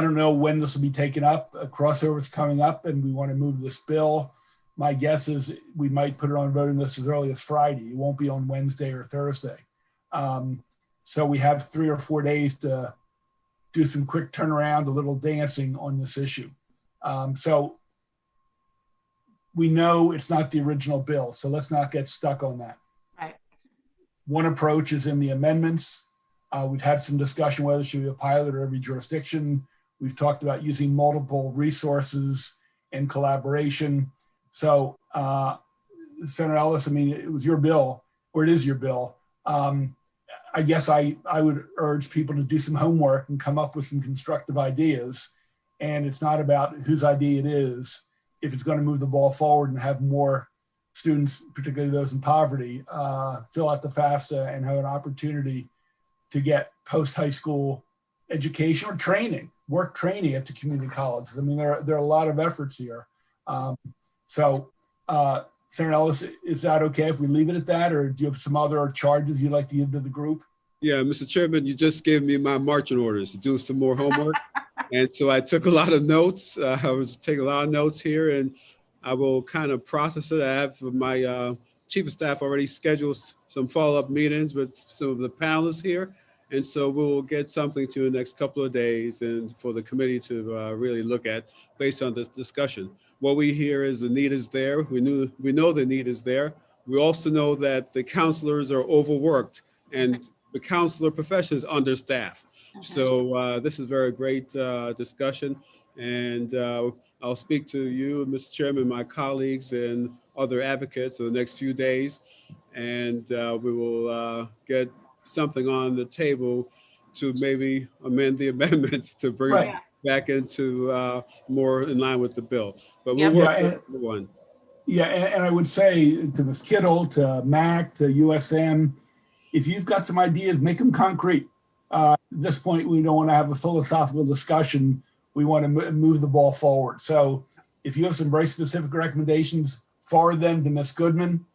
don't know when this will be taken up. A crossover is coming up and we want to move this bill. My guess is we might put it on voting list as early as Friday. It won't be on Wednesday or Thursday. So we have 3 or 4 days to do some quick turnaround, a little dancing on this issue. So we know it's not the original bill, so let's not get stuck on that. Right. One approach is in the amendments. We've had some discussion whether it should be a pilot or every jurisdiction. We've talked about using multiple resources and collaboration. So Senator Ellis, I mean, it was your bill, or it is your bill. I guess I would urge people to do some homework and come up with some constructive ideas. And it's not about whose idea it is. If it's going to move the ball forward and have more students, particularly those in poverty, fill out the FAFSA and have an opportunity to get post-high school education or training, work training at the community colleges. I mean, there are a lot of efforts here. Senator Ellis, is that okay if we leave it at that, or do you have some other charges you'd like to give to the group? Yeah, Mr. Chairman, you just gave me my marching orders to do some more homework. And so I took a lot of notes. I was taking a lot of notes here, and I will kind of process it. I have my chief of staff already scheduled some follow-up meetings with some of the panelists here. And so we'll get something to you in the next couple of days and for the committee to really look at based on this discussion. What we hear is the need is there. We know the need is there. We also know that the counselors are overworked and the counselor profession is understaffed. So this is very great discussion. And I'll speak to you, Mr. Chairman, my colleagues and other advocates in the next few days. And we will get something on the table to maybe amend the amendments to bring it back into more in line with the bill. But we'll work with one. Yeah, and I would say to Ms. Kittle, to MAC, to USM, if you've got some ideas, make them concrete. At this point, we don't want to have a philosophical discussion. We want to move the ball forward. So if you have some very specific recommendations, forward them to Ms. Goodman.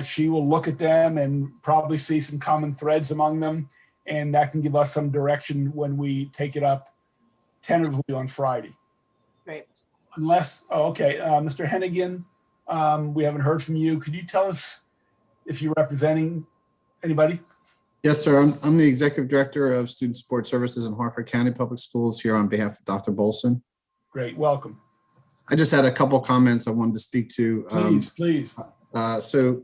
She will look at them and probably see some common threads among them. And that can give us some direction when we take it up tentatively on Friday. Great. Unless, Mr. Hennigan, we haven't heard from you. Could you tell us if you're representing anybody? Yes, sir. I'm the Executive Director of Student Support Services in Harford County Public Schools here on behalf of Dr. Bolson. Great, welcome. I just had a couple comments I wanted to speak to. Please. So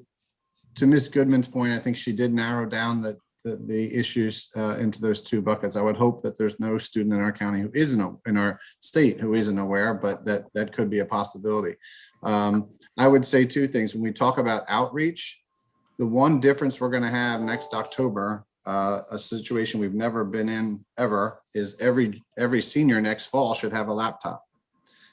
to Ms. Goodman's point, I think she did narrow down the issues into those two buckets. I would hope that there's no student in our county who isn't, in our state, who isn't aware, but that could be a possibility. I would say two things. When we talk about outreach, the one difference we're going to have next October, a situation we've never been in ever, is every senior next fall should have a laptop.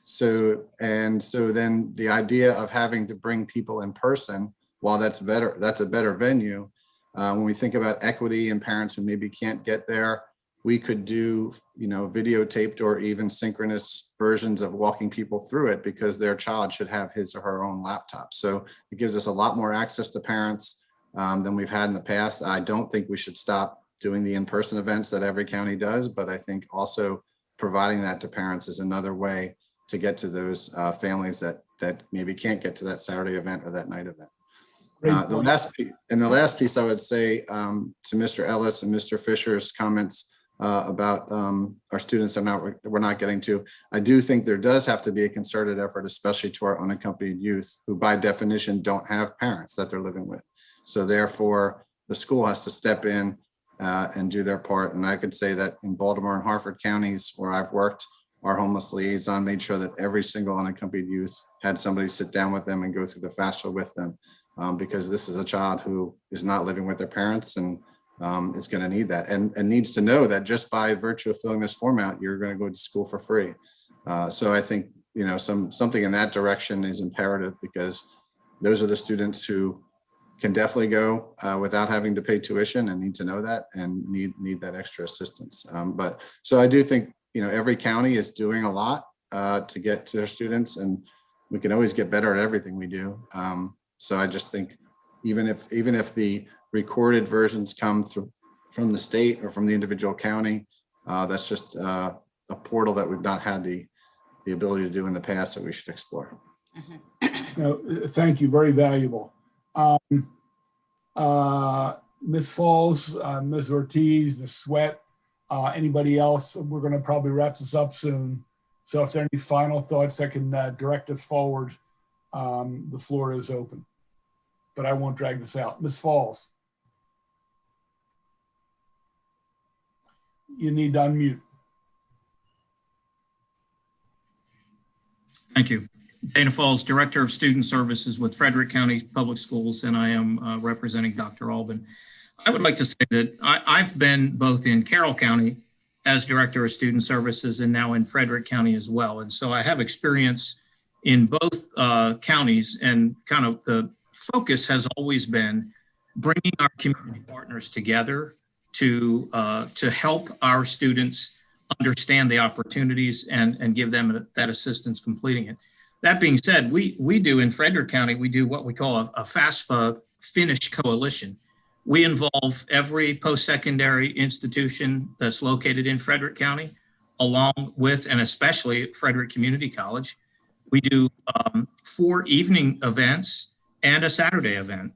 So then the idea of having to bring people in person, while that's a better venue, when we think about equity and parents who maybe can't get there, we could do, videotaped or even synchronous versions of walking people through it, because their child should have his or her own laptop. So it gives us a lot more access to parents than we've had in the past. I don't think we should stop doing the in-person events that every county does, but I think also providing that to parents is another way to get to those families that maybe can't get to that Saturday event or that night event. The last piece I would say to Mr. Ellis and Mr. Fisher's comments about our students we're not getting to. I do think there does have to be a concerted effort, especially to our unaccompanied youth, who by definition don't have parents that they're living with. So therefore, the school has to step in and do their part. And I could say that in Baltimore and Harford counties where I've worked, our homeless liaison made sure that every single unaccompanied youth had somebody sit down with them and go through the FAFSA with them, because this is a child who is not living with their parents and is going to need that and needs to know that just by virtue of filling this form out, you're going to go to school for free. So I think, something in that direction is imperative, because those are the students who can definitely go without having to pay tuition and need to know that and need that extra assistance. So I do think, every county is doing a lot to get to their students, and we can always get better at everything we do. So I just think even if the recorded versions come through from the state or from the individual county, that's just a portal that we've not had the ability to do in the past that we should explore. Thank you, very valuable. Ms. Falls, Ms. Ortiz, Ms. Sweat, anybody else? We're going to probably wrap this up soon. So if there are any final thoughts that can direct us forward, the floor is open. But I won't drag this out. Ms. Falls. You need to unmute. Thank you. Dana Falls, Director of Student Services with Frederick County Public Schools, and I am representing Dr. Albin. I would like to say that I've been both in Carroll County as Director of Student Services and now in Frederick County as well. And so I have experience in both counties, and kind of the focus has always been bringing our community partners together to help our students understand the opportunities and give them that assistance completing it. That being said, we do in Frederick County, we do what we call a FAFSA Finish Coalition. We involve every post-secondary institution that's located in Frederick County, along with, and especially Frederick Community College. We do 4 evening events and a Saturday event.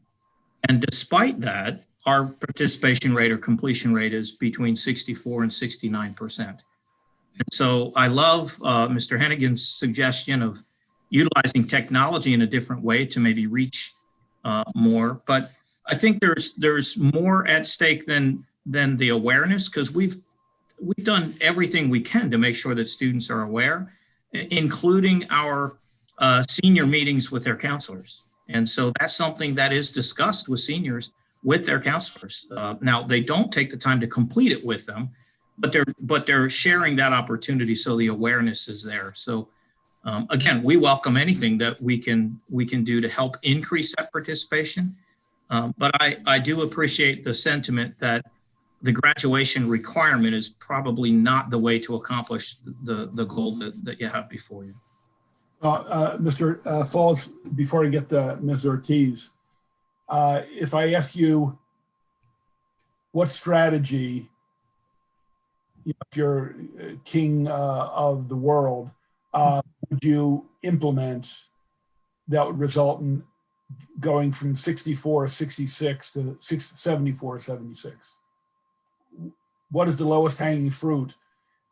And despite that, our participation rate or completion rate is between 64 and 69%. And so I love Mr. Hennigan's suggestion of utilizing technology in a different way to maybe reach more. But I think there's more at stake than the awareness, because we've done everything we can to make sure that students are aware, including our senior meetings with their counselors. And so that's something that is discussed with seniors with their counselors. Now, they don't take the time to complete it with them, but they're sharing that opportunity, so the awareness is there. So again, we welcome anything that we can do to help increase that participation. But I do appreciate the sentiment that the graduation requirement is probably not the way to accomplish the goal that you have before you. Mr. Falls, before I get to Ms. Ortiz, if I ask you what strategy, if you're king of the world, would you implement that would result in going from 64, 66 to 74, 76? What is the lowest hanging fruit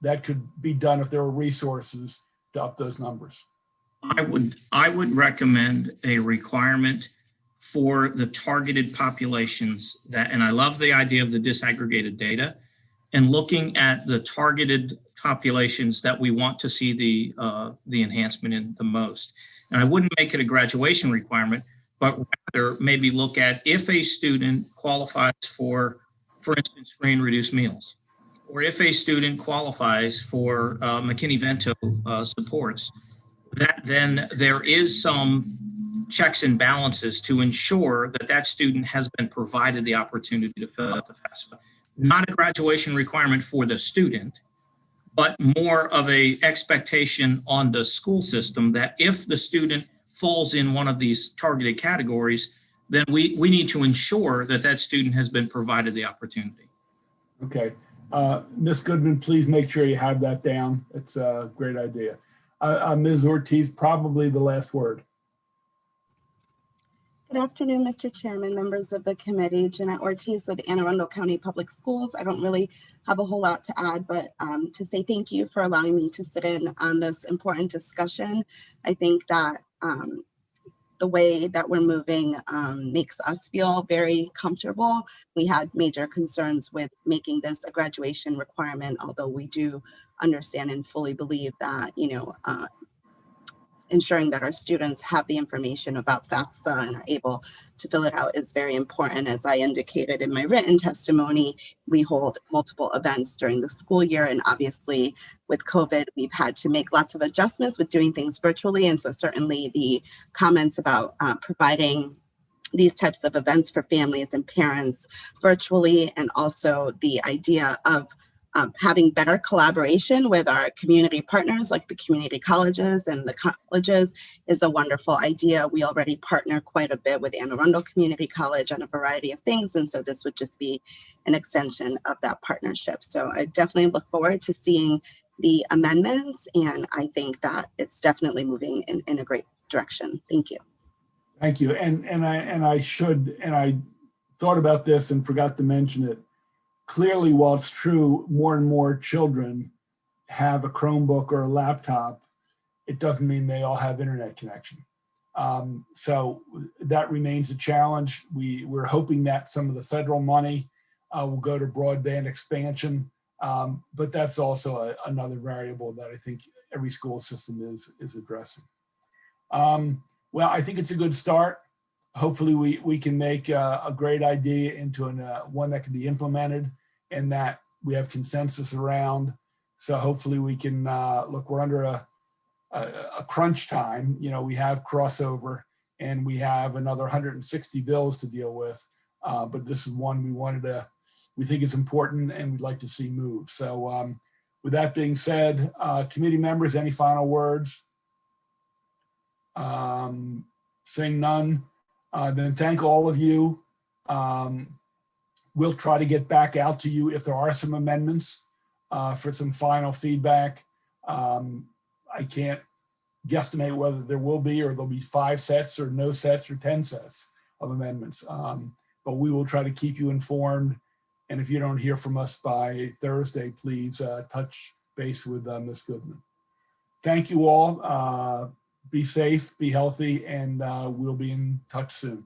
that could be done if there were resources to up those numbers? I would recommend a requirement for the targeted populations that, and I love the idea of the disaggregated data, and looking at the targeted populations that we want to see the enhancement in the most. And I wouldn't make it a graduation requirement, but rather maybe look at if a student qualifies for instance, free and reduced meals, or if a student qualifies for McKinney-Vento supports, that then there is some checks and balances to ensure that that student has been provided the opportunity to fill out the FAFSA. Not a graduation requirement for the student, but more of a expectation on the school system that if the student falls in one of these targeted categories, then we need to ensure that that student has been provided the opportunity. Okay. Ms. Goodman, please make sure you have that down. It's a great idea. Ms. Ortiz, probably the last word. Good afternoon, Mr. Chairman, members of the committee. Jeanette Ortiz with Anne Arundel County Public Schools. I don't really have a whole lot to add, but to say thank you for allowing me to sit in on this important discussion. I think that the way that we're moving makes us feel very comfortable. We had major concerns with making this a graduation requirement, although we do understand and fully believe that, ensuring that our students have the information about FAFSA and are able to fill it out is very important. As I indicated in my written testimony, we hold multiple events during the school year, and obviously with COVID, we've had to make lots of adjustments with doing things virtually. And so certainly the comments about providing these types of events for families and parents virtually, and also the idea of having better collaboration with our community partners like the community colleges and the colleges is a wonderful idea. We already partner quite a bit with Anne Arundel Community College on a variety of things, and so this would just be an extension of that partnership. So I definitely look forward to seeing the amendments, and I think that it's definitely moving in a great direction. Thank you. Thank you. And I thought about this and forgot to mention it. Clearly, while it's true more and more children have a Chromebook or a laptop, it doesn't mean they all have internet connection. So that remains a challenge. We're hoping that some of the federal money will go to broadband expansion, but that's also another variable that I think every school system is addressing. Well, I think it's a good start. Hopefully we can make a great idea into one that can be implemented and that we have consensus around. So hopefully we can, look, we're under a crunch time. You know, we have crossover and we have another 160 bills to deal with. But this is one we think is important and we'd like to see move. So with that being said, committee members, any final words? Saying none, then thank all of you. We'll try to get back out to you if there are some amendments for some final feedback. I can't guesstimate whether there will be or there'll be 5 sets or no sets or 10 sets of amendments. But we will try to keep you informed. And if you don't hear from us by Thursday, please touch base with Ms. Goodman. Thank you all. Be safe, be healthy, and we'll be in touch soon.